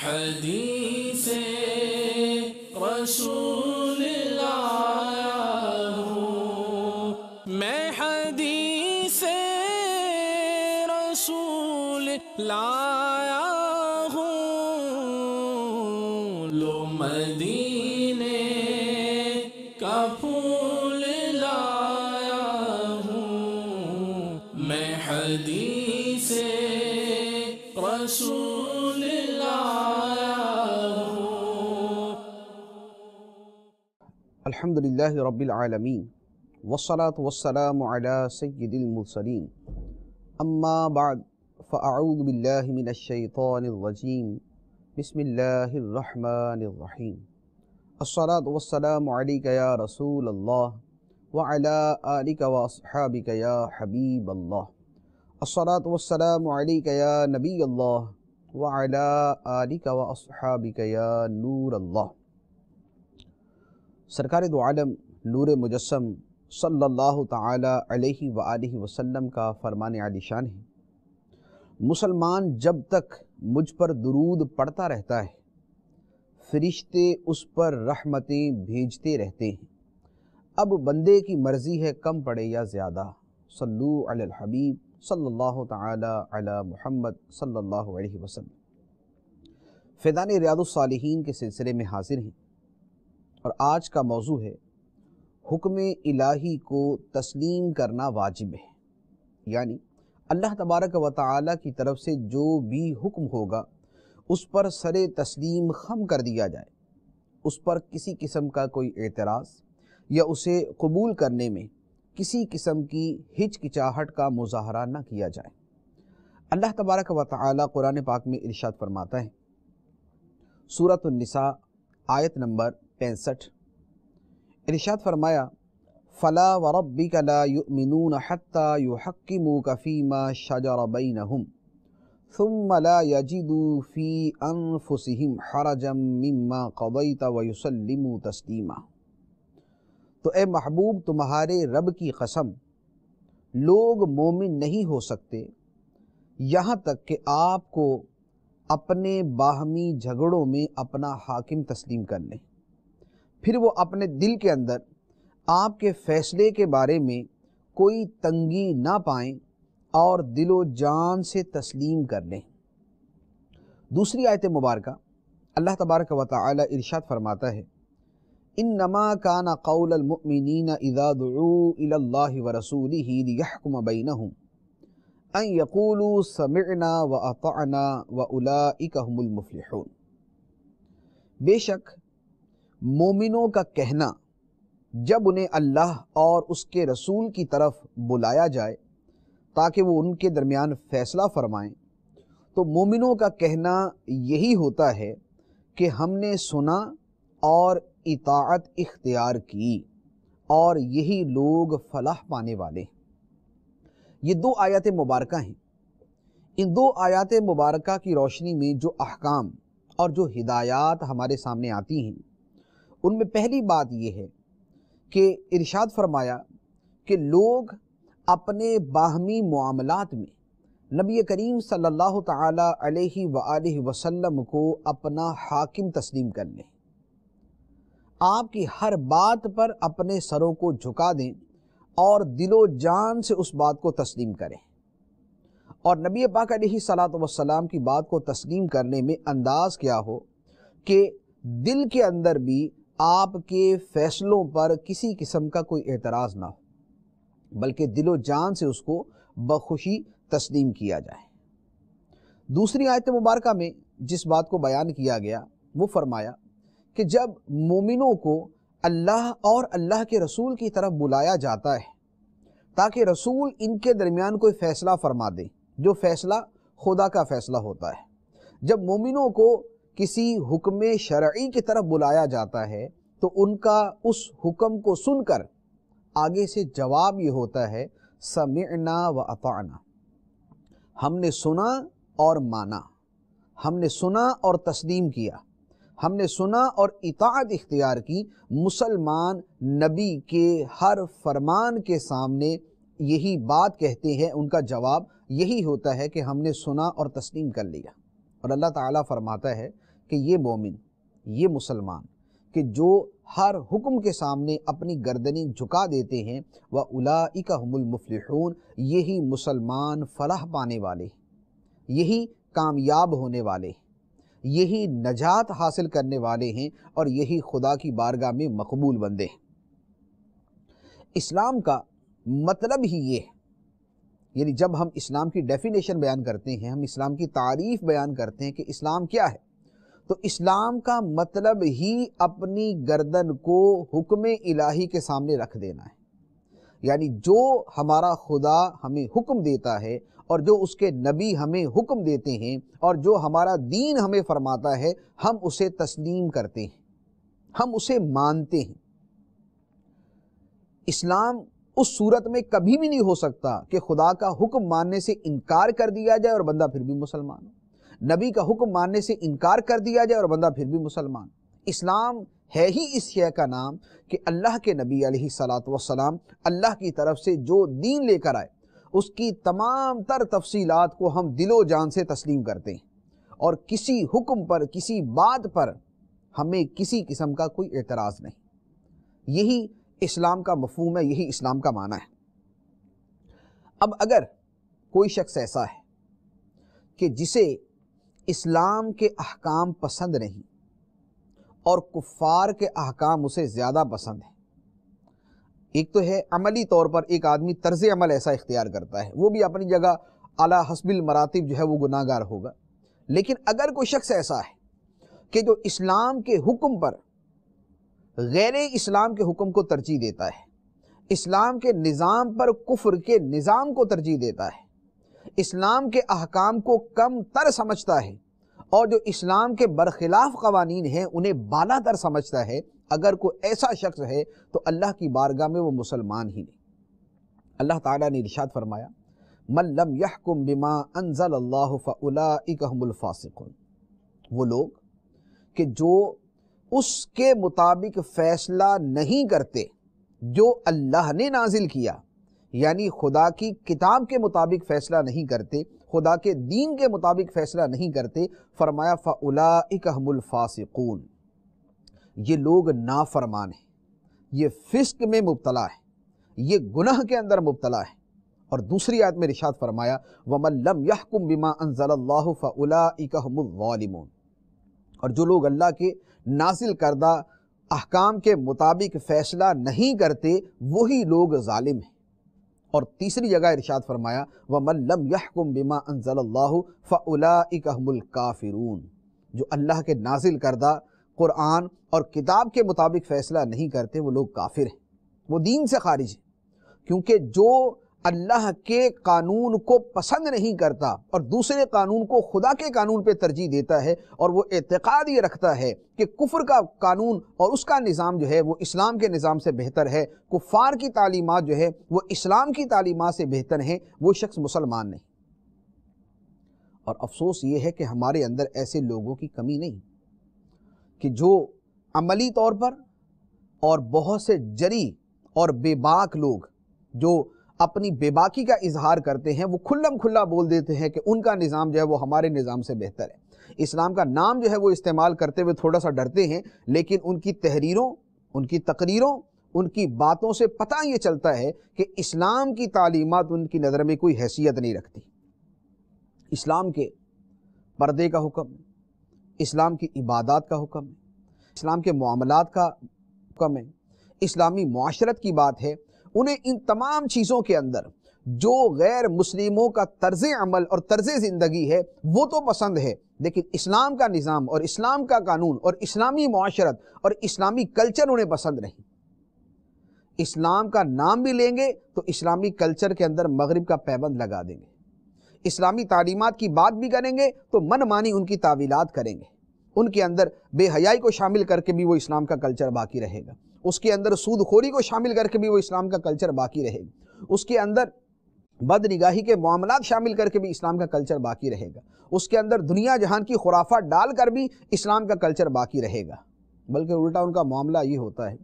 حدیث رسول لایا ہوں، میں حدیث رسول لایا ہوں، لو مدینے کا پھول لایا ہوں، میں حدیث رسول لایا ہوں۔ الحمدللہ رب العالمین والصلاة والسلام علی سید المرسلین، اما بعد فاعوذ باللہ من الشیطان الرجیم، بسم اللہ الرحمن الرحیم۔ الصلاة والسلام علیک یا رسول اللہ وعلی آلک واصحابک یا حبیب اللہ۔ الصلاة والسلام علیک یا نبی اللہ وعلی آلک واصحابک یا نور اللہ۔ سرکار دو عالم نور مجسم صلی اللہ تعالی علیہ وآلہ وسلم کا فرمان عالی شان ہے، مسلمان جب تک مجھ پر درود پڑھتا رہتا ہے فرشتے اس پر رحمتیں بھیجتے رہتے ہیں۔ اب بندے کی مرضی ہے کم پڑے یا زیادہ۔ صلو علی الحبیب صلی اللہ تعالی علی محمد صلی اللہ علیہ وسلم۔ فیضان ریاض الصالحین کے سلسلے میں حاضر ہیں، اور آج کا موضوع ہے حکم الہی کو تسلیم کرنا واجب ہے، یعنی اللہ تبارک و تعالی کی طرف سے جو بھی حکم ہوگا اس پر سر تسلیم خم کر دیا جائے، اس پر کسی قسم کا کوئی اعتراض یا اسے قبول کرنے میں کسی قسم کی ہچکچاہٹ کا مظاہرہ نہ کیا جائے۔ اللہ تبارک و تعالی قرآن پاک میں ارشاد فرماتا ہے، سورۃ النساء آیت نمبر 65، ارشاد فرمایا، فَلَا وَرَبِّكَ لَا يُؤْمِنُونَ حَتَّى يُحَكِّمُوكَ فِي مَا شَجَرَ بَيْنَهُمْ ثُمَّ لَا يَجِدُوا فِي أَنفُسِهِمْ حَرَجًا مِّمَّا قَضَيْتَ وَيُسَلِّمُوا تَسْلِيمًا۔ تو اے محبوب، تمہارے رب کی قسم، لوگ مومن نہیں ہو سکتے یہاں تک کہ آپ کو اپنے باہمی جھگڑوں میں اپنا حاکم تسلیم کر لیں، پھر وہ اپنے دل کے اندر آپ کے فیصلے کے بارے میں کوئی تنگی نہ پائیں اور دل و جان سے تسلیم کر لیں۔ دوسری آیت مبارکہ اللہ تبارک و تعالی ارشاد فرماتا ہے، انما کان قول المؤمنین اذا دعوا الی اللہ ورسولہ لیحکم بینہم ان یقولوا سمعنا واطعنا واولئک هم المفلحون۔ بے شک مومنوں کا کہنا جب انہیں اللہ اور اس کے رسول کی طرف بلایا جائے تاکہ وہ ان کے درمیان فیصلہ فرمائیں، تو مومنوں کا کہنا یہی ہوتا ہے کہ ہم نے سنا اور اطاعت اختیار کی، اور یہی لوگ فلاح پانے والے ہیں۔ یہ دو آیات مبارکہ ہیں۔ ان دو آیات مبارکہ کی روشنی میں جو احکام اور جو ہدایات ہمارے سامنے آتی ہیں، ان میں پہلی بات یہ ہے کہ ارشاد فرمایا کہ لوگ اپنے باہمی معاملات میں نبی کریم صلی اللہ تعالی علیہ وآلہ وسلم کو اپنا حاکم تسلیم کر لیں، آپ کی ہر بات پر اپنے سروں کو جھکا دیں اور دل و جان سے اس بات کو تسلیم کریں، اور نبی پاک علیہ الصلاۃ والسلام کی بات کو تسلیم کرنے میں انداز کیا ہو کہ دل کے اندر بھی آپ کے فیصلوں پر کسی قسم کا کوئی اعتراض نہ ہو، بلکہ دل و جان سے اس کو بخوشی تسلیم کیا جائے۔ دوسری آیت مبارکہ میں جس بات کو بیان کیا گیا وہ فرمایا کہ جب مومنوں کو اللہ اور اللہ کے رسول کی طرف بلایا جاتا ہے تاکہ رسول ان کے درمیان کوئی فیصلہ فرما دے، جو فیصلہ خدا کا فیصلہ ہوتا ہے، جب مومنوں کو کسی حکم شرعی کی طرف بلایا جاتا ہے تو ان کا اس حکم کو سن کر آگے سے جواب یہ ہوتا ہے، سمعنا و اطعنا، ہم نے سنا اور مانا، ہم نے سنا اور تسلیم کیا، ہم نے سنا اور اطاعت اختیار کی۔ مسلمان نبی کے ہر فرمان کے سامنے یہی بات کہتے ہیں، ان کا جواب یہی ہوتا ہے کہ ہم نے سنا اور تسلیم کر لیا۔ اور اللہ تعالیٰ فرماتا ہے کہ یہ مومن، یہ مسلمان کہ جو ہر حکم کے سامنے اپنی گردنیں جھکا دیتے ہیں، وَأُولَئِكَ هُمُ الْمُفْلِحُونَ، یہی مسلمان فلاح پانے والے، یہی کامیاب ہونے والے، یہی نجات حاصل کرنے والے ہیں، اور یہی خدا کی بارگاہ میں مقبول بندے ہیں۔ اسلام کا مطلب ہی یہ ہے، یعنی جب ہم اسلام کی ڈیفینیشن بیان کرتے ہیں، ہم اسلام کی تعریف بیان کرتے ہیں کہ اسلام کیا ہے، تو اسلام کا مطلب ہی اپنی گردن کو حکم الہی کے سامنے رکھ دینا ہے۔ یعنی جو ہمارا خدا ہمیں حکم دیتا ہے اور جو اس کے نبی ہمیں حکم دیتے ہیں اور جو ہمارا دین ہمیں فرماتا ہے، ہم اسے تسلیم کرتے ہیں، ہم اسے مانتے ہیں۔ اسلام اس صورت میں کبھی بھی نہیں ہو سکتا کہ خدا کا حکم ماننے سے انکار کر دیا جائے اور بندہ پھر بھی مسلمان ہو، نبی کا حکم ماننے سے انکار کر دیا جائے اور بندہ پھر بھی مسلمان۔ اسلام ہے ہی اس شے کا نام کہ اللہ کے نبی علیہ الصلاۃ والسلام اللہ کی طرف سے جو دین لے کر آئے، اس کی تمام تر تفصیلات کو ہم دل و جان سے تسلیم کرتے ہیں، اور کسی حکم پر، کسی بات پر ہمیں کسی قسم کا کوئی اعتراض نہیں۔ یہی اسلام کا مفہوم ہے، یہی اسلام کا معنی ہے۔ اب اگر کوئی شخص ایسا ہے کہ جسے اسلام کے احکام پسند نہیں اور کفار کے احکام اسے زیادہ پسند ہیں، ایک تو ہے عملی طور پر ایک آدمی طرز عمل ایسا اختیار کرتا ہے، وہ بھی اپنی جگہ اعلیٰ حسب المراتب جو ہے وہ گناہ گار ہوگا، لیکن اگر کوئی شخص ایسا ہے کہ جو اسلام کے حکم پر غیر اسلام کے حکم کو ترجیح دیتا ہے، اسلام کے نظام پر کفر کے نظام کو ترجیح دیتا ہے، اسلام کے احکام کو کم تر سمجھتا ہے، اور جو اسلام کے برخلاف قوانین ہیں انہیں بالا تر سمجھتا ہے، اگر کوئی ایسا شخص ہے تو اللہ کی بارگاہ میں وہ مسلمان ہی نہیں۔ اللہ تعالیٰ نے ارشاد فرمایا، مَن لَمْ يَحْكُمْ بِمَا أَنزَلَ اللَّهُ فَأُولَئِكَ هُمُ الْفَاسِقُونَ، وہ لوگ کہ جو اس کے مطابق فیصلہ نہیں کرتے جو اللہ نے نازل کیا، یعنی خدا کی کتاب کے مطابق فیصلہ نہیں کرتے، خدا کے دین کے مطابق فیصلہ نہیں کرتے، فرمایا فَأُولَئِكَ هُمُ الْفَاسِقُونَ، یہ لوگ نافرمان ہیں، یہ فسق میں مبتلا ہے، یہ گناہ کے اندر مبتلا ہے۔ اور دوسری آیت میں ارشاد فرمایا وَمَن لَمْ يَحْكُمْ بِمَا أَنزَلَ اللَّهُ فَأُولَئِكَ هُمُ الظَّالِمُونَ، اور جو لوگ اللہ کے نازل کردہ احکام کے مطابق فیصلہ نہیں کرتے وہی لوگ ظالم ہیں۔ اور تیسری جگہ ارشاد فرمایا وَمَن لَمْ يَحْكُمْ بِمَا أَنزَلَ اللَّهُ فَأُولَئِكَ هُمُ الْكَافِرُونَ، جو اللہ کے نازل کردہ قرآن اور کتاب کے مطابق فیصلہ نہیں کرتے وہ لوگ کافر ہیں، وہ دین سے خارج ہیں، کیونکہ جو اللہ کے قانون کو پسند نہیں کرتا اور دوسرے قانون کو خدا کے قانون پہ ترجیح دیتا ہے، اور وہ اعتقاد یہ رکھتا ہے کہ کفر کا قانون اور اس کا نظام جو ہے وہ اسلام کے نظام سے بہتر ہے، کفار کی تعلیمات جو ہے وہ اسلام کی تعلیمات سے بہتر ہیں، وہ شخص مسلمان نہیں۔ اور افسوس یہ ہے کہ ہمارے اندر ایسے لوگوں کی کمی نہیں کہ جو عملی طور پر، اور بہت سے جری اور بے باک لوگ جو اپنی بے باکی کا اظہار کرتے ہیں، وہ کھلم کھلا بول دیتے ہیں کہ ان کا نظام جو ہے وہ ہمارے نظام سے بہتر ہے۔ اسلام کا نام جو ہے وہ استعمال کرتے ہوئے تھوڑا سا ڈرتے ہیں، لیکن ان کی تحریروں، ان کی تقریروں، ان کی باتوں سے پتہ یہ چلتا ہے کہ اسلام کی تعلیمات ان کی نظر میں کوئی حیثیت نہیں رکھتی۔ اسلام کے پردے کا حکم ہے، اسلام کی عبادات کا حکم ہے، اسلام کے معاملات کا حکم ہے، اسلامی معاشرت کی بات ہے، انہیں ان تمام چیزوں کے اندر جو غیر مسلموں کا طرز عمل اور طرز زندگی ہے وہ تو پسند ہے، لیکن اسلام کا نظام اور اسلام کا قانون اور اسلامی معاشرت اور اسلامی کلچر انہیں پسند نہیں۔ اسلام کا نام بھی لیں گے تو اسلامی کلچر کے اندر مغرب کا پیبند لگا دیں گے، اسلامی تعلیمات کی بات بھی کریں گے تو من مانی ان کی تعویلات کریں گے، ان کے اندر بے حیائی کو شامل کر کے بھی وہ اسلام کا کلچر باقی رہے گا، اس کے اندر سود خوری کو شامل کر کے بھی وہ اسلام کا کلچر باقی رہے گا، اس کے اندر بد نگاہی کے معاملات شامل کر کے بھی اسلام کا کلچر باقی رہے گا، اس کے اندر دنیا جہان کی خرافات ڈال کر بھی اسلام کا کلچر باقی رہے گا۔ بلکہ الٹا ان کا معاملہ یہ ہوتا ہے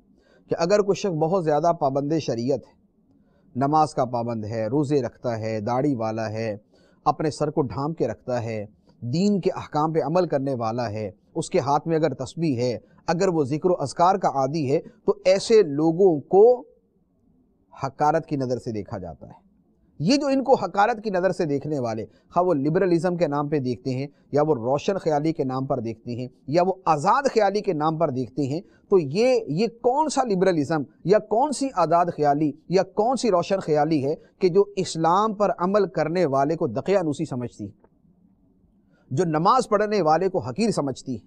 کہ اگر کوئی شخص بہت زیادہ پابند شریعت ہے، نماز کا پابند ہے، روزے رکھتا ہے، داڑھی والا ہے، اپنے سر کو ڈھانپ کے رکھتا ہے، دین کے احکام پہ عمل کرنے والا ہے، اس کے ہاتھ میں اگر تسبیح ہے، اگر وہ ذکر و اذکار کا عادی ہے، تو ایسے لوگوں کو حقارت کی نظر سے دیکھا جاتا ہے۔ یہ جو ان کو حقارت کی نظر سے دیکھنے والے، خواہ وہ لبرلزم کے نام پہ دیکھتے ہیں، یا وہ روشن خیالی کے نام پر دیکھتے ہیں، یا وہ آزاد خیالی کے نام پر دیکھتے ہیں، تو یہ کون سا لبرلزم یا کون سی آزاد خیالی یا کون سی روشن خیالی ہے کہ جو اسلام پر عمل کرنے والے کو دقیانوسی سمجھتی ہے، جو نماز پڑھنے والے کو حقیر سمجھتی ہے،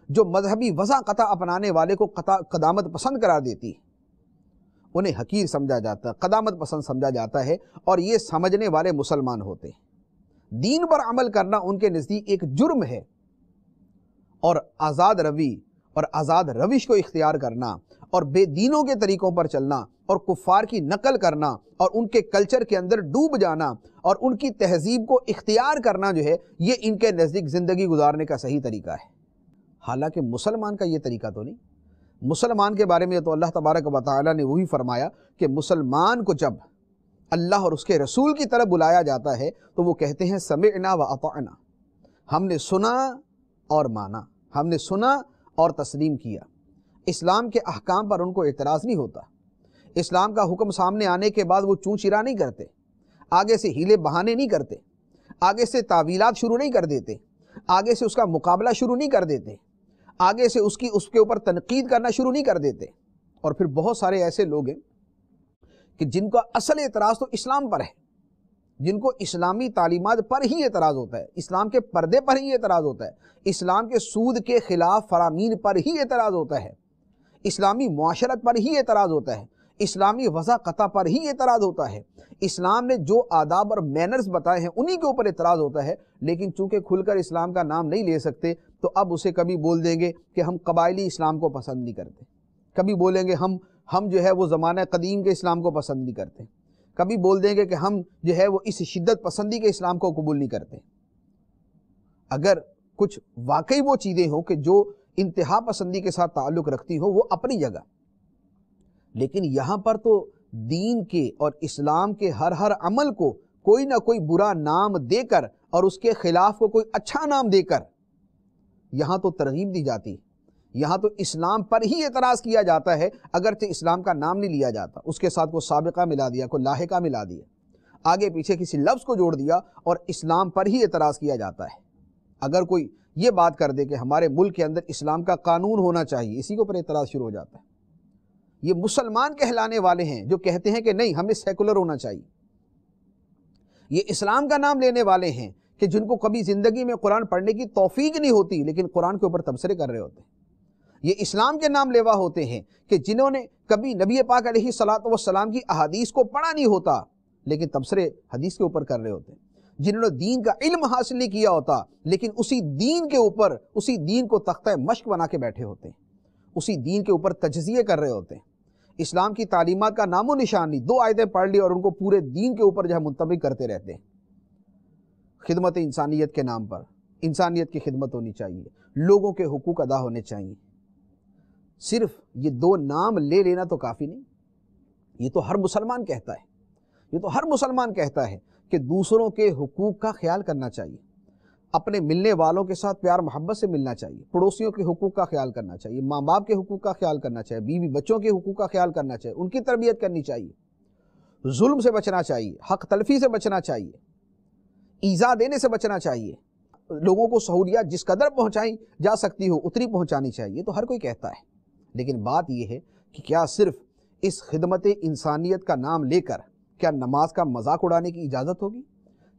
جو مذہبی وضع قطع اپنانے والے کو قدامت پسند قرار دیتی ہے، انہیں حقیر سمجھا جاتا ہے، قدامت پسند سمجھا جاتا ہے، اور یہ سمجھنے والے مسلمان ہوتے ہیں۔ دین پر عمل کرنا ان کے نزدیک ایک جرم ہے، اور آزاد روی اور آزاد روش کو اختیار کرنا اور بے دینوں کے طریقوں پر چلنا اور کفار کی نقل کرنا اور ان کے کلچر کے اندر ڈوب جانا اور ان کی تہذیب کو اختیار کرنا جو ہے، یہ ان کے نزدیک زندگی گزارنے کا صحیح طریقہ ہے۔ حالانکہ مسلمان کا یہ طریقہ تو نہیں۔ مسلمان کے بارے میں تو اللہ تبارک و تعالی نے وہی فرمایا کہ مسلمان کو جب اللہ اور اس کے رسول کی طرف بلایا جاتا ہے تو وہ کہتے ہیں سمعنا و اطعنا، ہم نے سنا اور مانا، ہم نے سنا اور تسلیم کیا۔ اسلام کے احکام پر ان کو اعتراض نہیں ہوتا، اسلام کا حکم سامنے آنے کے بعد وہ چوں چرا نہیں کرتے، آگے سے ہیلے بہانے نہیں کرتے، آگے سے تعویلات شروع نہیں کر دیتے، آگے سے اس کا مقابلہ شروع نہیں کر دیتے، آگے سے اس کے اوپر تنقید کرنا شروع نہیں کر دیتے۔ اور پھر بہت سارے ایسے لوگ ہیں کہ جن کا اصل اعتراض تو اسلام پر ہے، جن کو اسلامی تعلیمات پر ہی اعتراض ہوتا ہے، اسلام کے پردے پر ہی اعتراض ہوتا ہے، اسلام کے سود کے خلاف فرامین پر ہی اعتراض ہوتا ہے، اسلامی معاشرت پر ہی اعتراض ہوتا ہے، اسلامی وضع قطع پر ہی اعتراض ہوتا ہے، اسلام نے جو آداب اور مینرز بتائے ہیں انہی کے اوپر اعتراض ہوتا ہے۔ لیکن چونکہ کھل کر اسلام کا نام نہیں لے سکتے تو اب اسے کبھی بول دیں گے کہ ہم قبائلی اسلام کو پسند نہیں کرتے، کبھی بولیں گے ہم جو ہے وہ زمانہ قدیم کے اسلام کو پسند نہیں کرتے، کبھی بول دیں گے کہ ہم جو ہے وہ اس شدت پسندی کے اسلام کو قبول نہیں کرتے۔ اگر کچھ واقعی وہ چیزیں ہوں کہ جو انتہا پسندی کے ساتھ تعلق رکھتی ہوں وہ اپنی جگہ، لیکن یہاں پر تو دین کے اور اسلام کے ہر عمل کو کوئی نہ کوئی برا نام دے کر اور اس کے خلاف کو کوئی اچھا نام دے کر یہاں تو ترغیب دی جاتی ہے، یہاں تو اسلام پر ہی اعتراض کیا جاتا ہے، اگرچہ اسلام کا نام نہیں لیا جاتا، اس کے ساتھ کوئی سابقہ ملا دیا، کوئی لاحقہ ملا دیا، آگے پیچھے کسی لفظ کو جوڑ دیا اور اسلام پر ہی اعتراض کیا جاتا ہے۔ اگر کوئی یہ بات کر دے کہ ہمارے ملک کے اندر اسلام کا قانون ہونا چاہیے، اسی کے اوپر اعتراض شروع ہو جاتا ہے۔ یہ مسلمان کہلانے والے ہیں جو کہتے ہیں کہ نہیں ہمیں سیکولر ہونا چاہیے، یہ اسلام کا نام لینے والے ہیں کہ جن کو کبھی زندگی میں قرآن پڑھنے کی توفیق نہیں ہوتی لیکن قرآن کے اوپر تبصرے کر رہے ہوتے ہیں، یہ اسلام کے نام لیوا ہوتے ہیں کہ جنہوں نے کبھی نبی پاک علیہ الصلوۃ والسلام کی احادیث کو پڑھا نہیں ہوتا لیکن تبصرے حدیث کے اوپر کر رہے ہوتے ہیں، جنہوں نے دین کا علم حاصل نہیں کیا ہوتا لیکن اسی دین کے اوپر اسی دین کو تختہ مشق بنا کے بیٹھے ہوتے ہیں، اسی دین کے اوپر تجزیے کر رہے ہوتے ہیں، اسلام کی تعلیمات کا نام و نشان نہیں، 2 آیتیں پڑھ لی اور ان کو پورے دین کے اوپر جو ہے منطبق کرتے رہتے ہیں۔ خدمت انسانیت کے نام پر انسانیت کی خدمت ہونی چاہیے، لوگوں کے حقوق ادا ہونے چاہیے، صرف یہ 2 نام لے لینا تو کافی نہیں۔ یہ تو ہر مسلمان کہتا ہے، یہ تو ہر مسلمان کہتا ہے کہ دوسروں کے حقوق کا خیال کرنا چاہیے، اپنے ملنے والوں کے ساتھ پیار محبت سے ملنا چاہیے، پڑوسیوں کے حقوق کا خیال کرنا چاہیے، ماں باپ کے حقوق کا خیال کرنا چاہیے، بیوی بچوں کے حقوق کا خیال کرنا چاہیے، ان کی تربیت کرنی چاہیے، ظلم سے بچنا چاہیے، حق تلفی سے بچنا چاہیے، ایذا دینے سے بچنا چاہیے، لوگوں کو سہولیات جس قدر پہنچائی جا سکتی ہو اتنی پہنچانی چاہیے، تو ہر کوئی کہتا ہے۔ لیکن بات یہ ہے کہ کیا صرف اس خدمت انسانیت کا نام لے کر کیا نماز کا مذاق اڑانے کی اجازت ہوگی؟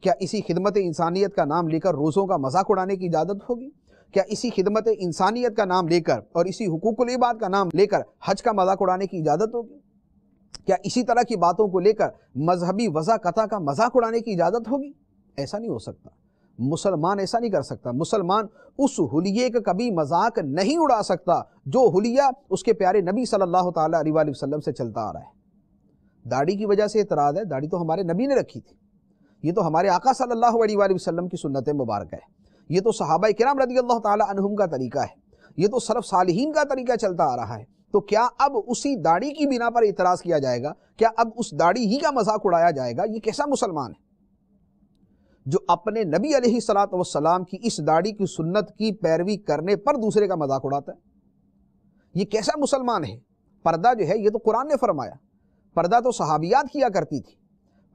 کیا اسی خدمت انسانیت کا نام لے کر روزوں کا مذاق اڑانے کی اجازت ہوگی؟ کیا اسی خدمت انسانیت کا نام لے کر اور اسی حقوق العباد کا نام لے کر حج کا مذاق اڑانے کی اجازت ہوگی؟ کیا اسی طرح کی باتوں کو لے کر مذہبی وضع قطع کا مذاق اڑانے کی اجازت ہوگی؟ ایسا نہیں ہو سکتا، مسلمان ایسا نہیں کر سکتا، مسلمان اس حلیے کا کبھی مذاق نہیں اڑا سکتا جو حلیہ اس کے پیارے نبی صلی اللہ تعالیٰ علیہ وآلہ وسلم سے چلتا آ رہا ہے۔ داڑھی کی وجہ سے اعتراض ہے، داڑھی تو ہمارے نبی نے رکھی تھی، یہ تو ہمارے آقا صلی اللہ علیہ وآلہ وسلم کی سنت مبارکہ ہے، یہ تو صحابہ کرام رضی اللہ تعالیٰ عنہم کا طریقہ ہے، یہ تو سلف صالحین کا طریقہ چلتا آ رہا ہے، تو کیا اب اسی داڑھی کی بنا پر اعتراض کیا جائے گا؟ کیا اب اس داڑھی ہی کا مذاق اڑایا جائے گا؟ یہ کیسا مسلمان ہے جو اپنے نبی علیہ الصلوۃ والسلام کی اس داڑھی کی سنت کی پیروی کرنے پر دوسرے کا مذاق اڑاتا ہے؟ یہ کیسا مسلمان ہے؟ پردہ جو ہے یہ تو قرآن نے فرمایا، پردہ تو صحابیات کیا کرتی تھی،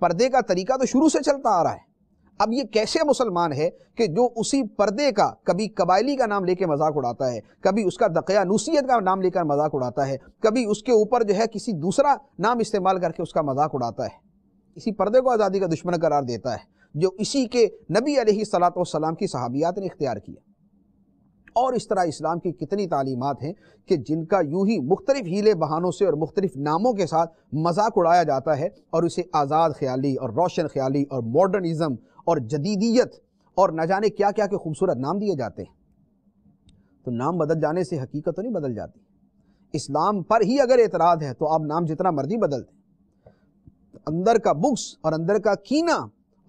پردے کا طریقہ تو شروع سے چلتا آ رہا ہے۔ اب یہ کیسے مسلمان ہے کہ جو اسی پردے کا کبھی قبائلی کا نام لے کے مذاق اڑاتا ہے، کبھی اس کا دقیانوسیت کا نام لے کر مذاق اڑاتا ہے، کبھی اس کے اوپر جو ہے کسی دوسرا نام استعمال کر کے اس کا مذاق اڑاتا ہے، اسی پردے کو آزادی کا دشمن قرار دیتا ہے جو اسی کے نبی علیہ الصلوۃ والسلام کی صحابیات نے اختیار کیا۔ اور اس طرح اسلام کی کتنی تعلیمات ہیں کہ جن کا یوں ہی مختلف ہیلے بہانوں سے اور مختلف ناموں کے ساتھ مذاق اڑایا جاتا ہے، اور اسے آزاد خیالی اور روشن خیالی اور ماڈرنزم اور جدیدیت اور نہ جانے کیا کیا کے خوبصورت نام دیے جاتے ہیں۔ تو نام بدل جانے سے حقیقت تو نہیں بدل جاتی۔ اسلام پر ہی اگر اعتراض ہے تو آپ نام جتنا مرضی بدل دیں، اندر کا بغض اور اندر کا کینہ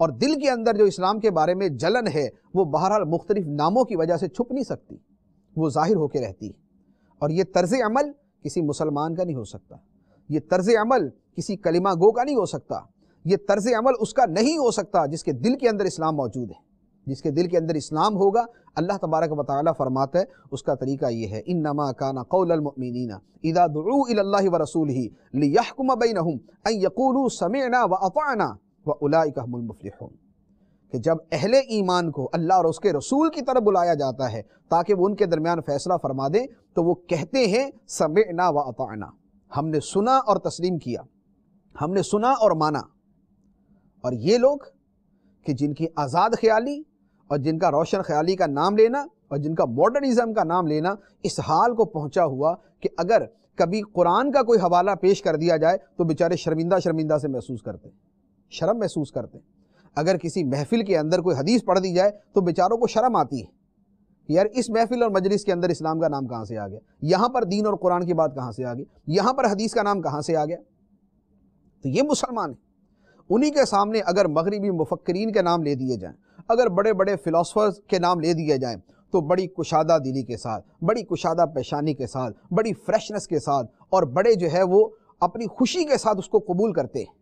اور دل کے اندر جو اسلام کے بارے میں جلن ہے وہ بہرحال مختلف ناموں کی وجہ سے چھپ نہیں سکتی، وہ ظاہر ہو کے رہتی ہے۔ اور یہ طرز عمل کسی مسلمان کا نہیں ہو سکتا، یہ طرز عمل کسی کلمہ گو کا نہیں ہو سکتا، یہ طرز عمل اس کا نہیں ہو سکتا جس کے دل کے اندر اسلام موجود ہے۔ جس کے دل کے اندر اسلام ہوگا، اللہ تبارک و تعالیٰ فرماتا ہے اس کا طریقہ یہ ہے، انما کان قول المؤمنین اذا دعوا الی اللہ ورسولہ لیحکم بینہم ان یقولوا سمعنا واطعنا واولئک هم المفلحون، کہ جب اہل ایمان کو اللہ اور اس کے رسول کی طرف بلایا جاتا ہے تاکہ وہ ان کے درمیان فیصلہ فرما دیں تو وہ کہتے ہیں سمعنا واطعنا، ہم نے سنا اور تسلیم کیا، ہم نے سنا اور مانا۔ اور یہ لوگ کہ جن کی آزاد خیالی اور جن کا روشن خیالی کا نام لینا اور جن کا ماڈرنزم کا نام لینا اس حال کو پہنچا ہوا کہ اگر کبھی قرآن کا کوئی حوالہ پیش کر دیا جائے تو بیچارے شرمندہ سے محسوس کرتے ہیں، شرم محسوس کرتے ہیں۔ اگر کسی محفل کے اندر کوئی حدیث پڑھ دی جائے تو بیچاروں کو شرم آتی ہے، یار اس محفل اور مجلس کے اندر اسلام کا نام کہاں سے آ گیا، یہاں پر دین اور قرآن کی بات کہاں سے آ گئی، یہاں پر حدیث کا نام کہاں سے آ گیا۔ تو یہ مسلمان ہیں۔ انہی کے سامنے اگر مغربی مفکرین کے نام لے دیے جائیں، اگر بڑے بڑے فلاسفرز کے نام لے دیے جائیں تو بڑی کشادہ دلی کے ساتھ، بڑی کشادہ پیشانی کے ساتھ، بڑی فریشنس کے ساتھ اور بڑے جو ہے وہ اپنی خوشی کے ساتھ اس کو قبول کرتے ہیں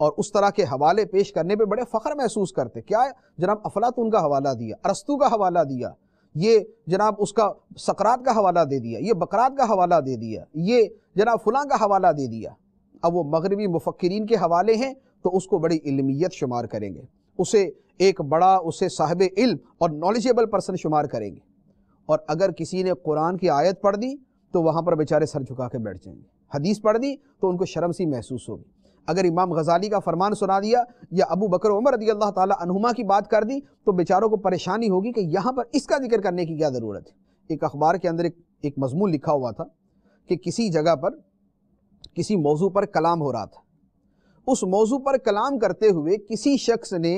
اور اس طرح کے حوالے پیش کرنے پہ بڑے فخر محسوس کرتے۔ کیا جناب افلاطون کا حوالہ دیا، ارسطو کا حوالہ دیا، یہ جناب اس کا سقراط کا حوالہ دے دیا، یہ بقراط کا حوالہ دے دیا، یہ جناب فلاں کا حوالہ دے دیا۔ اب وہ مغربی مفکرین کے حوالے ہیں تو اس کو بڑی علمیت شمار کریں گے، اسے ایک بڑا اسے صاحب علم اور نالجیبل پرسن شمار کریں گے۔ اور اگر کسی نے قرآن کی آیت پڑھ دی تو وہاں پر بیچارے سر جھکا کے بیٹھ جائیں گے، حدیث پڑھ دی تو ان کو شرم سی محسوس ہوگی، اگر امام غزالی کا فرمان سنا دیا یا ابو بکر عمر رضی اللہ تعالی عنہما کی بات کر دی تو بیچاروں کو پریشانی ہوگی کہ یہاں پر اس کا ذکر کرنے کی کیا ضرورت ہے۔ ایک اخبار کے اندر ایک مضمون لکھا ہوا تھا کہ کسی جگہ پر کسی موضوع پر کلام ہو رہا تھا، اس موضوع پر کلام کرتے ہوئے کسی شخص نے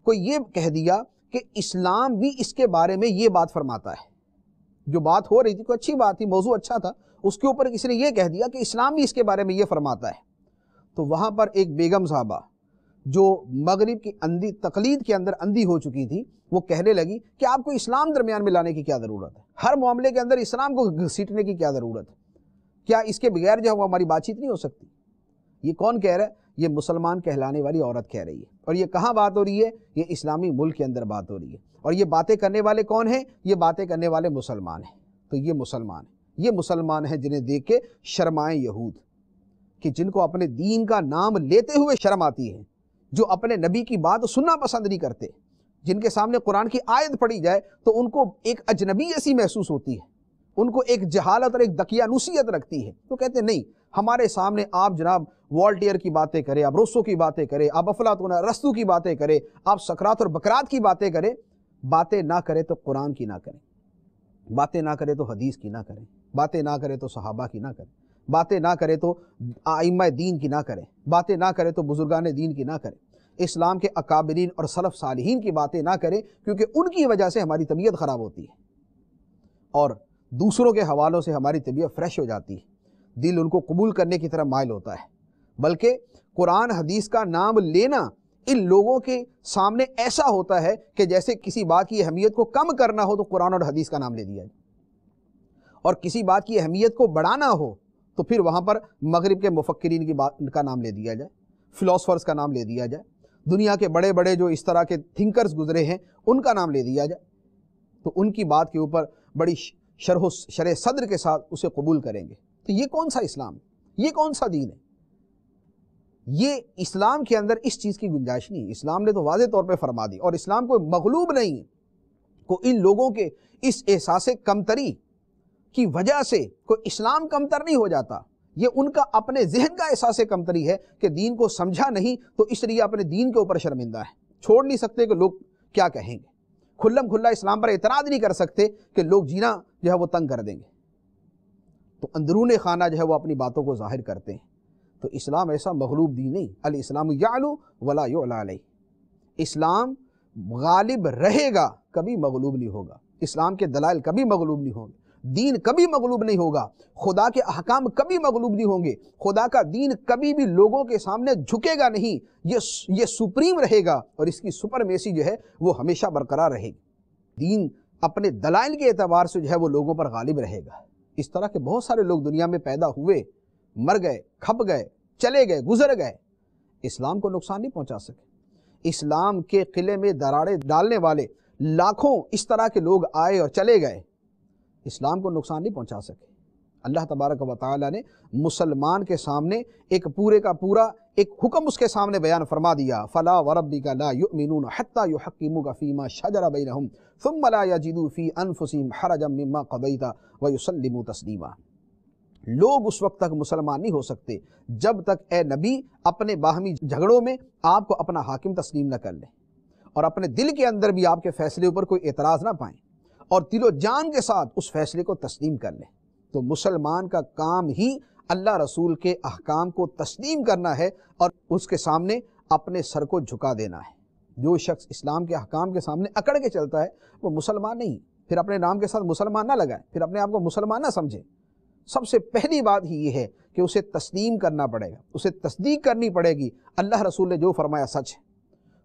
کوئی یہ کہہ دیا کہ اسلام بھی اس کے بارے میں یہ بات فرماتا ہے۔ جو بات ہو رہی تھی کوئی اچھی بات تھی، موضوع اچھا تھا، اس کے اوپر کسی نے یہ کہہ دیا کہ اسلام بھی اس کے بارے میں یہ فرماتا ہے۔ تو وہاں پر ایک بیگم صاحبہ جو مغرب کی اندھی تقلید کے اندر اندھی ہو چکی تھی وہ کہنے لگی کہ آپ کو اسلام درمیان میں لانے کی کیا ضرورت ہے، ہر معاملے کے اندر اسلام کو گھسیٹنے کی کیا ضرورت ہے، کیا اس کے بغیر جو ہے وہ ہماری بات چیت نہیں ہو سکتی۔ یہ کون کہہ رہا ہے؟ یہ مسلمان کہلانے والی عورت کہہ رہی ہے۔ اور یہ کہاں بات ہو رہی ہے؟ یہ اسلامی ملک کے اندر بات ہو رہی ہے۔ اور یہ باتیں کرنے والے کون ہیں؟ یہ باتیں کرنے والے مسلمان ہیں۔ تو یہ مسلمان ہیں جنہیں دیکھ کے شرمائیں یہود، کہ جن کو اپنے دین کا نام لیتے ہوئے شرم آتی ہے، جو اپنے نبی کی بات سننا پسند نہیں کرتے، جن کے سامنے قرآن کی آیت پڑھی جائے تو ان کو ایک اجنبی ایسی محسوس ہوتی ہے، ان کو ایک جہالت اور ایک دقیانوسیت رکھتی ہے۔ تو کہتے ہیں نہیں، ہمارے سامنے آپ جناب والٹیئر کی باتیں کریں، آپ روسو کی باتیں کریں، آپ افلاطون ارسطو کی باتیں کریں، آپ سقراط اور بقراط کی باتیں کریں، باتیں نہ کریں تو قرآن کی نہ کریں، باتیں نہ کریں تو حدیث کی نہ کریں، باتیں نہ کریں تو صحابہ کی نہ کریں، باتیں نہ کریں تو ائمہ دین کی نہ کریں، باتیں نہ کریں تو بزرگان دین کی نہ کریں، اسلام کے اکابرین اور سلف صالحین کی باتیں نہ کریں، کیونکہ ان کی وجہ سے ہماری طبیعت خراب ہوتی ہے اور دوسروں کے حوالوں سے ہماری طبیعت فریش ہو جاتی ہے، دل ان کو قبول کرنے کی طرف مائل ہوتا ہے۔ بلکہ قرآن حدیث کا نام لینا ان لوگوں کے سامنے ایسا ہوتا ہے کہ جیسے کسی بات کی اہمیت کو کم کرنا ہو تو قرآن اور حدیث کا نام لے دیا جائے، اور کسی بات کی اہمیت کو بڑھانا ہو تو پھر وہاں پر مغرب کے مفکرین کی بات کا نام لے دیا جائے، فلاسفرز کا نام لے دیا جائے۔ دنیا کے بڑے بڑے جو اس طرح کے تھنکرز گزرے ہیں ان کا نام لے دیا جائے تو ان کی بات کے اوپر بڑی شرح صدر کے ساتھ اسے قبول کریں گے. تو یہ کون سا اسلام ہے؟ یہ کون سا دین ہے؟ یہ اسلام کے اندر اس چیز کی گنجائش نہیں. اسلام نے تو واضح طور پہ فرما دی, اور اسلام کوئی مغلوب نہیں ہے. کو ان لوگوں کے اس احساس کمتری کی وجہ سے کوئی اسلام کمتر نہیں ہو جاتا. یہ ان کا اپنے ذہن کا احساس کمتری ہے کہ دین کو سمجھا نہیں تو اس لیے اپنے دین کے اوپر شرمندہ ہے. چھوڑ نہیں سکتے کہ لوگ کیا کہیں گے, کھلم کھلا اسلام پر اعتراض نہیں کر سکتے کہ لوگ جینا جو ہے وہ تنگ کر دیں گے. تو اندرون خانہ جو ہے وہ اپنی باتوں کو ظاہر کرتے ہیں. تو اسلام ایسا مغلوب دین نہیں. الاسلام یعلو ولا یعلی علیہ. اسلام غالب رہے گا, کبھی مغلوب نہیں ہوگا. اسلام کے دلائل کبھی مغلوب نہیں ہوں گے, دین کبھی مغلوب نہیں ہوگا, خدا کے احکام کبھی مغلوب نہیں ہوں گے, خدا کا دین کبھی بھی لوگوں کے سامنے جھکے گا نہیں. یہ سپریم رہے گا اور اس کی سپرمیسی جو ہے وہ ہمیشہ برقرار رہے گی. دین اپنے دلائل کے اعتبار سے جو ہے وہ لوگوں پر غالب رہے گا. اس طرح کے بہت سارے لوگ دنیا میں پیدا ہوئے, مر گئے, کھپ گئے, چلے گئے, گزر گئے, اسلام کو نقصان نہیں پہنچا سکے. اسلام کے قلعے میں دراڑیں ڈالنے والے لاکھوں اس طرح کے لوگ آئے اور چلے گئے, اسلام کو نقصان نہیں پہنچا سکے. اللہ تبارک و تعالیٰ نے مسلمان کے سامنے ایک پورے کا پورا ایک حکم اس کے سامنے بیان فرما دیا. فلا وربک لا یؤمنون حتی یحکموک فیما شجر بینہم ثم لا یجدوا فی انفسہم حرجا مما قضیت ویسلموا تسلیما. لوگ اس وقت تک مسلمان نہیں ہو سکتے جب تک اے نبی اپنے باہمی جھگڑوں میں آپ کو اپنا حاکم تسلیم نہ کر لیں, اور اپنے دل کے اندر بھی آپ کے فیصلے اوپر کوئی اعتراض نہ پائیں, اور دل و جان کے ساتھ اس فیصلے کو تسلیم کر لیں. تو مسلمان کا کام ہی اللہ رسول کے احکام کو تسلیم کرنا ہے اور اس کے سامنے اپنے سر کو جھکا دینا ہے. جو شخص اسلام کے احکام کے سامنے اکڑ کے چلتا ہے وہ مسلمان نہیں. پھر اپنے نام کے ساتھ مسلمان نہ لگائے, پھر اپنے آپ کو مسلمان نہ سمجھے. سب سے پہلی بات ہی یہ ہے کہ اسے تسلیم کرنا پڑے گا, اسے تصدیق کرنی پڑے گی. اللہ رسول نے جو فرمایا سچ ہے,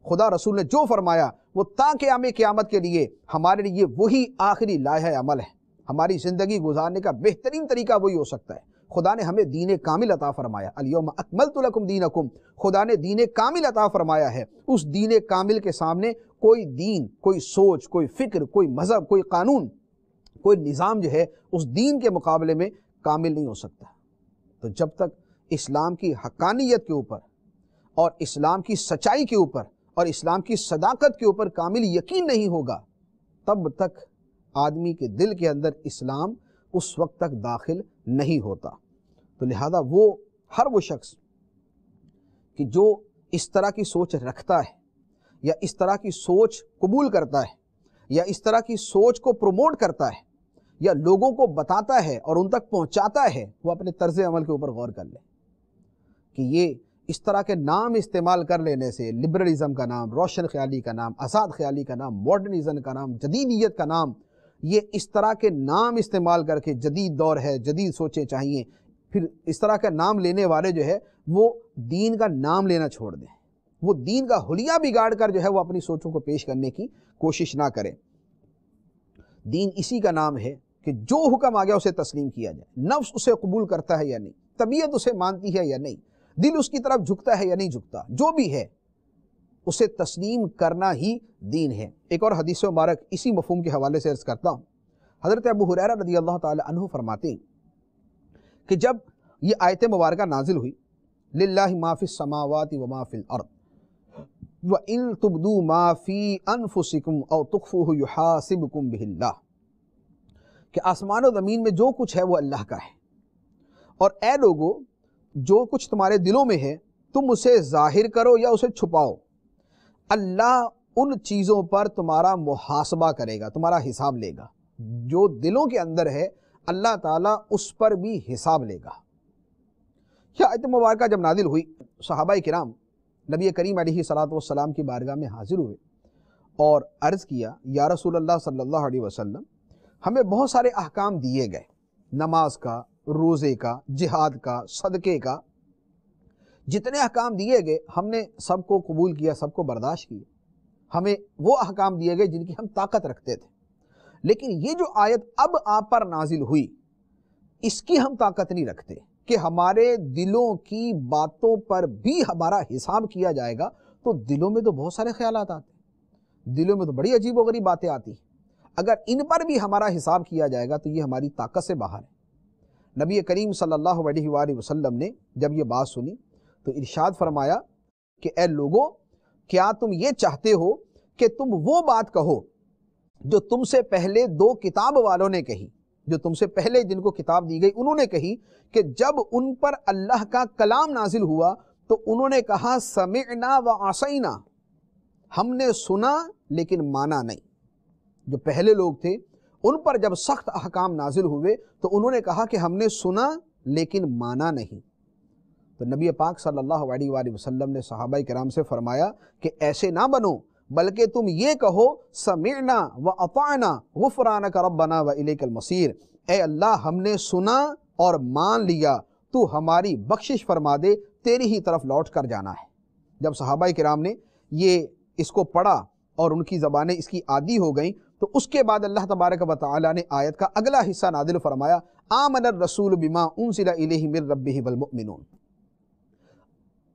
خدا رسول نے جو فرمایا وہ تا قیام قیامت کے لیے ہمارے لیے وہی آخری لائحہ عمل ہے. ہماری زندگی گزارنے کا بہترین طریقہ وہی ہو سکتا ہے. خدا نے ہمیں دین کامل عطا فرمایا. الیوم اکملت لکم دینکم, خدا نے دین کامل عطا فرمایا ہے. اس دین کامل کے سامنے کوئی دین, کوئی سوچ, کوئی فکر, کوئی مذہب, کوئی قانون, کوئی نظام جو ہے اس دین کے مقابلے میں کامل نہیں ہو سکتا. تو جب تک اسلام کی حقانیت کے اوپر اور اسلام کی سچائی کے اوپر اور اسلام کی صداقت کے اوپر کامل یقین نہیں ہوگا, تب تک آدمی کے دل کے اندر اسلام اس وقت تک داخل نہیں ہوتا. تو لہذا ہر وہ شخص کہ جو اس طرح کی سوچ رکھتا ہے یا اس طرح کی سوچ قبول کرتا ہے یا اس طرح کی سوچ کو پروموٹ کرتا ہے یا لوگوں کو بتاتا ہے اور ان تک پہنچاتا ہے, وہ اپنے طرز عمل کے اوپر غور کر لے کہ یہ اس طرح کے نام استعمال کر لینے سے, لبرلزم کا نام, روشن خیالی کا نام, آزاد خیالی کا نام, ماڈرنزم کا نام, جدیدیت کا نام, یہ اس طرح کے نام استعمال کر کے جدید دور ہے, جدید سوچیں چاہیے, پھر اس طرح کا نام لینے والے جو ہے وہ دین کا نام لینا چھوڑ دیں, وہ دین کا حلیہ بگاڑ کر جو ہے وہ اپنی سوچوں کو پیش کرنے کی کوشش نہ کریں. دین اسی کا نام ہے کہ جو حکم آ گیا اسے تسلیم کیا جائے. نفس اسے قبول کرتا ہے یا نہیں, طبیعت اسے مانتی ہے یا نہیں, دل اس کی طرف جھکتا ہے یا نہیں جھکتا, جو بھی ہے اسے تسلیم کرنا ہی دین ہے. ایک اور حدیث مبارک اسی مفہوم کے حوالے سے عرض کرتا ہوں. حضرت ابو ہریرہ رضی اللہ تعالی عنہ فرماتے ہیں کہ جب یہ آیت مبارکہ نازل ہوئی, للہ ما فی السماوات و ما فی الارض وَإِن تُبْدُوا مَا فِي أَنفُسِكُمْ أَوْ تُخْفُوهُ يُحَاسِبْكُمْ بِهِ اللَّهُ, کہ آسمان و زمین میں جو کچھ ہے وہ اللہ کا ہے, اور اے لوگو جو کچھ تمہارے دلوں میں ہے تم اسے ظاہر کرو یا اسے چھپاؤ, اللہ ان چیزوں پر تمہارا محاسبہ کرے گا, تمہارا حساب لے گا. جو دلوں کے اندر ہے اللہ تعالیٰ اس پر بھی حساب لے گا. یہ آیت مبارکہ جب نازل ہوئی, صحابہ کرام نبی کریم علیہ الصلوۃ والسلام کی بارگاہ میں حاضر ہوئے اور عرض کیا, یا رسول اللہ صلی اللہ علیہ وسلم, ہمیں بہت سارے احکام دیے گئے, نماز کا, روزے کا, جہاد کا, صدقے کا, جتنے احکام دیے گئے ہم نے سب کو قبول کیا, سب کو برداشت کیا. ہمیں وہ احکام دیے گئے جن کی ہم طاقت رکھتے تھے, لیکن یہ جو آیت اب آپ پر نازل ہوئی اس کی ہم طاقت نہیں رکھتے کہ ہمارے دلوں کی باتوں پر بھی ہمارا حساب کیا جائے گا, تو دلوں میں تو بہت سارے خیالات آتے ہیں، دلوں میں تو بڑی عجیب و غریب باتیں آتی ہیں۔ اگر ان پر بھی ہمارا حساب کیا جائے گا تو یہ ہماری طاقت سے باہر ہے۔ نبی کریم صلی اللہ علیہ وآلہ وسلم نے جب یہ بات سنی تو ارشاد فرمایا کہ اے لوگو، کیا تم یہ چاہتے ہو کہ تم وہ بات کہو جو تم سے پہلے دو کتاب والوں نے کہی، جو تم سے پہلے جن کو کتاب دی گئی انہوں نے کہی، کہ جب ان پر اللہ کا کلام نازل ہوا تو انہوں نے کہا سمعنا و عصینا، ہم نے سنا لیکن مانا نہیں۔ جو پہلے لوگ تھے ان پر جب سخت احکام نازل ہوئے تو انہوں نے کہا کہ ہم نے سنا لیکن مانا نہیں۔ تو نبی پاک صلی اللہ علیہ وآلہ وسلم نے صحابہ کرام سے فرمایا کہ ایسے نہ بنو، بلکہ تم یہ کہو سمعنا و اطعنا غفرانک ربنا و الیک المصیر، اے اللہ ہم نے سنا اور مان لیا، تو ہماری بخشش فرما دے، تیری ہی طرف لوٹ کر جانا ہے۔ جب صحابہ کرام نے یہ اس کو پڑھا اور ان کی زبانیں اس کی عادی ہو گئیں تو اس کے بعد اللہ تبارک و تعالی نے آیت کا اگلا حصہ نازل فرمایا، آمن الرسول بما انزل الیہ من ربہ والمؤمنون،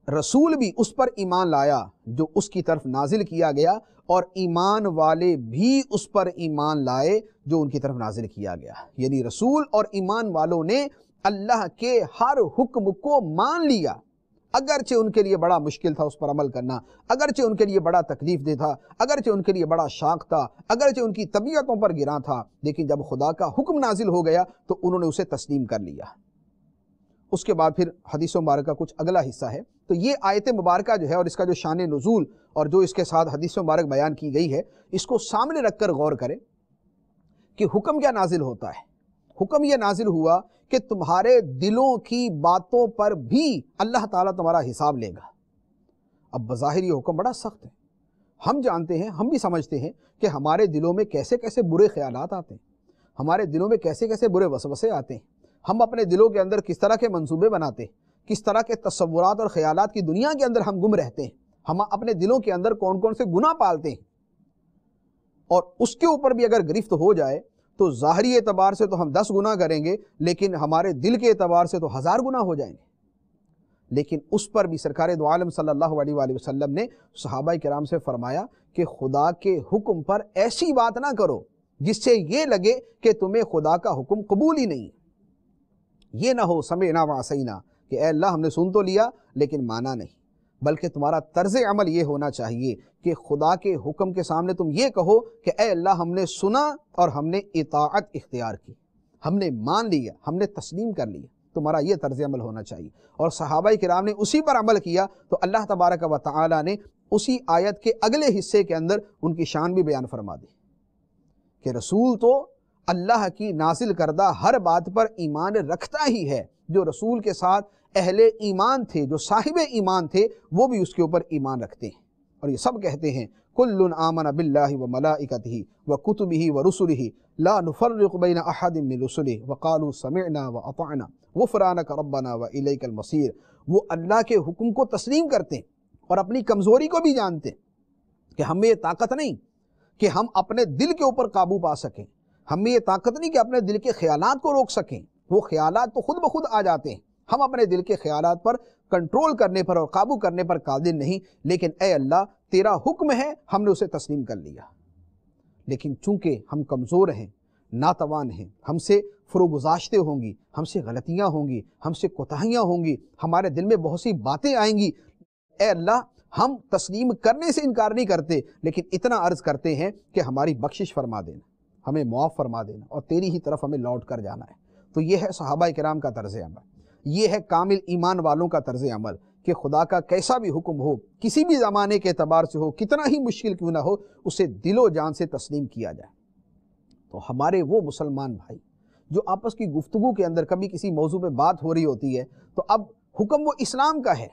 رسول بھی اس پر ایمان لایا جو اس کی طرف نازل کیا گیا، اور ایمان والے بھی اس پر ایمان لائے جو ان کی طرف نازل کیا گیا۔ یعنی رسول اور ایمان والوں نے اللہ کے ہر حکم کو مان لیا، اگرچہ ان کے لیے بڑا مشکل تھا اس پر عمل کرنا، اگرچہ ان کے لیے بڑا تکلیف دہ تھا، اگرچہ ان کے لیے بڑا شاق تھا، اگرچہ ان کی طبیعتوں پر گراں تھا، لیکن جب خدا کا حکم نازل ہو گیا تو انہوں نے اسے تسلیم کر لیا۔ اس کے بعد پھر حدیث مبارکہ کچھ اگلا حصہ ہے۔ تو یہ آیت مبارکہ جو ہے اور اس کا جو شان نزول اور جو اس کے ساتھ حدیث مبارک بیان کی گئی ہے، اس کو سامنے رکھ کر غور کریں کہ حکم کیا نازل ہوتا ہے۔ حکم یہ نازل ہوا کہ تمہارے دلوں کی باتوں پر بھی اللہ تعالیٰ تمہارا حساب لے گا۔ اب بظاہر یہ حکم بڑا سخت ہے، ہم جانتے ہیں، ہم بھی سمجھتے ہیں کہ ہمارے دلوں میں کیسے کیسے برے خیالات آتے ہیں، ہمارے دلوں میں کیسے کیسے برے وسوسے آتے ہیں، ہم اپنے دلوں کے اندر کس طرح کے منصوبے بناتے ہیں، کس طرح کے تصورات اور خیالات کی دنیا کے اندر ہم گم رہتے ہیں، ہم اپنے دلوں کے اندر کون کون سے گناہ پالتے ہیں، اور اس کے اوپر بھی اگر گرفت ہو جائے تو ظاہری اعتبار سے تو ہم 10 گناہ کریں گے، لیکن ہمارے دل کے اعتبار سے تو 1000 گناہ ہو جائیں گے۔ لیکن اس پر بھی سرکار دو عالم صلی اللہ علیہ وآلہ وسلم نے صحابہ کرام سے فرمایا کہ خدا کے حکم پر ایسی بات نہ کرو جس سے یہ لگے کہ تمہیں خدا کا حکم قبول ہی نہیں۔ یہ نہ ہو سمعنا و عصینا کہ اے اللہ ہم نے سن تو لیا لیکن مانا نہیں، بلکہ تمہارا طرز عمل یہ ہونا چاہیے کہ خدا کے حکم کے سامنے تم یہ کہو کہ اے اللہ ہم نے سنا اور ہم نے اطاعت اختیار کی، ہم نے مان لیا، ہم نے تسلیم کر لیا۔ تمہارا یہ طرز عمل ہونا چاہیے، اور صحابہ کرام نے اسی پر عمل کیا تو اللہ تبارک و تعالی نے اسی آیت کے اگلے حصے کے اندر ان کی شان بھی بیان فرما دی کہ رسول تو اللہ کی نازل کردہ ہر بات پر ایمان رکھتا ہی ہے۔ جو رسول کے ساتھ اہل ایمان تھے، جو صاحب ایمان تھے، وہ بھی اس کے اوپر ایمان رکھتے ہیں، اور یہ سب کہتے ہیں کل آمن باللہ و ملائکتہ و کتبہ و رسلہ لا نفرق بین احد من رسلہ وقالوا سمعنا و اطعنا غفرانک ربنا و الیک المصیر۔ وہ اللہ کے حکم کو تسلیم کرتے ہیں اور اپنی کمزوری کو بھی جانتے ہیں کہ ہمیں یہ طاقت نہیں کہ ہم اپنے دل کے اوپر قابو پا سکیں، ہمیں یہ طاقت نہیں کہ اپنے دل کے خیالات کو روک سکیں، وہ خیالات تو خود بخود آ جاتے ہیں، ہم اپنے دل کے خیالات پر کنٹرول کرنے پر اور قابو کرنے پر قادر نہیں، لیکن اے اللہ تیرا حکم ہے، ہم نے اسے تسلیم کر لیا۔ لیکن چونکہ ہم کمزور ہیں، ناتوان ہیں، ہم سے فروگزاشتیں ہوں گی، ہم سے غلطیاں ہوں گی، ہم سے کوتاہیاں ہوں گی، ہمارے دل میں بہت سی باتیں آئیں گی، اے اللہ ہم تسلیم کرنے سے انکار نہیں کرتے، لیکن اتنا عرض کرتے ہیں کہ ہماری بخشش فرما دینا، ہمیں معاف فرما دینا، اور تیری ہی طرف ہمیں لوٹ کر جانا ہے۔ تو یہ ہے صحابہ کرام کا طرز عمل، یہ ہے کامل ایمان والوں کا طرز عمل کہ خدا کا کیسا بھی حکم ہو، کسی بھی زمانے کے اعتبار سے ہو، کتنا ہی مشکل کیوں نہ ہو، اسے دل و جان سے تسلیم کیا جائے۔ تو ہمارے وہ مسلمان بھائی جو آپس کی گفتگو کے اندر کبھی کسی موضوع پہ بات ہو رہی ہوتی ہے تو اب حکم وہ اسلام کا ہے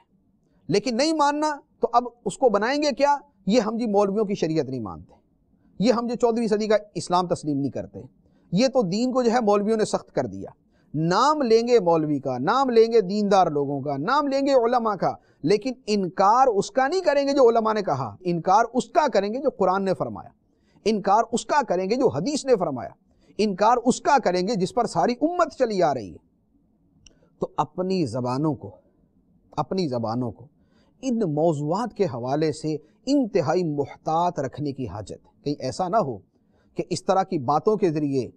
لیکن نہیں ماننا، تو اب اس کو بنائیں گے کیا؟ یہ ہم جی مولویوں کی شریعت نہیں مانتے، یہ ہم جو 14ویں صدی کا اسلام تسلیم نہیں کرتے، یہ تو دین کو جو ہے مولویوں نے سخت کر دیا۔ نام لیں گے مولوی کا، نام لیں گے دیندار لوگوں کا، نام لیں گے علماء کا، لیکن انکار اس کا نہیں کریں گے جو علماء نے کہا، انکار اس کا کریں گے جو قرآن نے فرمایا، انکار اس کا کریں گے جو حدیث نے فرمایا، انکار اس کا کریں گے جس پر ساری امت چلی آ رہی ہے۔ تو اپنی زبانوں کو ان موضوعات کے حوالے سے انتہائی محتاط رکھنے کی حاجت ہے۔ کہیں ایسا نہ ہو کہ اس طرح کی باتوں کے ذریعے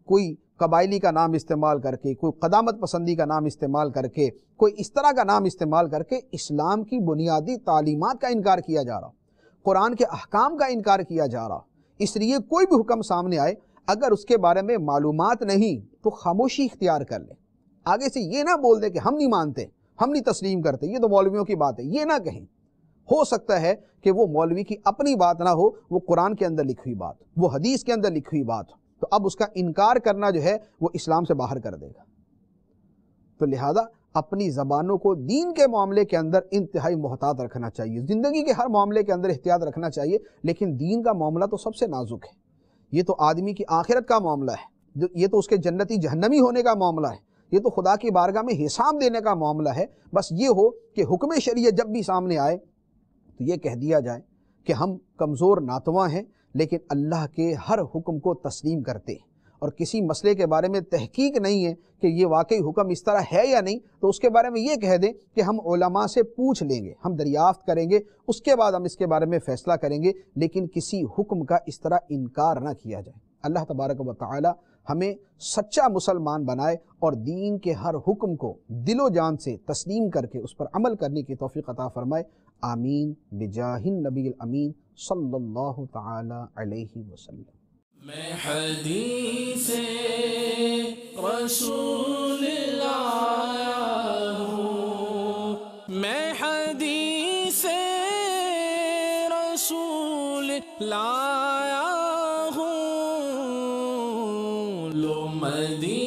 کوئی قبائلی کا نام استعمال کر کے، کوئی قدامت پسندی کا نام استعمال کر کے، کوئی اس طرح کا نام استعمال کر کے اسلام کی بنیادی تعلیمات کا انکار کیا جا رہا، قرآن کے احکام کا انکار کیا جا رہا۔ اس لیے کوئی بھی حکم سامنے آئے، اگر اس کے بارے میں معلومات نہیں تو خاموشی اختیار کر لیں۔ آگے سے یہ نہ بول دیں کہ ہم نہیں مانتے، ہم نہیں تسلیم کرتے، یہ تو مولویوں کی بات ہے، یہ نہ کہیں۔ ہو سکتا ہے کہ وہ مولوی کی اپنی بات نہ ہو، وہ قرآن کے اندر لکھی ہوئی بات، وہ حدیث کے اندر لکھی ہوئی بات، تو اب اس کا انکار کرنا جو ہے وہ اسلام سے باہر کر دے گا۔ تو لہذا اپنی زبانوں کو دین کے معاملے کے اندر انتہائی محتاط رکھنا چاہیے۔ زندگی کے ہر معاملے کے اندر احتیاط رکھنا چاہیے، لیکن دین کا معاملہ تو سب سے نازک ہے۔ یہ تو آدمی کی آخرت کا معاملہ ہے، یہ تو اس کے جنتی جہنمی ہونے کا معاملہ ہے، یہ تو خدا کی بارگاہ میں حساب دینے کا معاملہ ہے۔ بس یہ ہو کہ حکم شریعت جب بھی سامنے آئے تو یہ کہہ دیا جائے کہ ہم کمزور ناتواں ہیں، لیکن اللہ کے ہر حکم کو تسلیم کرتے ہیں، اور کسی مسئلے کے بارے میں تحقیق نہیں ہے کہ یہ واقعی حکم اس طرح ہے یا نہیں، تو اس کے بارے میں یہ کہہ دیں کہ ہم علماء سے پوچھ لیں گے، ہم دریافت کریں گے، اس کے بعد ہم اس کے بارے میں فیصلہ کریں گے، لیکن کسی حکم کا اس طرح انکار نہ کیا جائے۔ اللہ تبارک و تعالی ہمیں سچا مسلمان بنائے اور دین کے ہر حکم کو دل و جان سے تسلیم کر کے اس پر عمل کرنے کی توفیق عطا فرمائے۔ آمین بجاہ النبی الامین صلی اللہ تعالی علیہ وسلم۔ میں حدیث رسول لایا ہوں، میں حدیث رسول لایا ہوں، لو مدینہ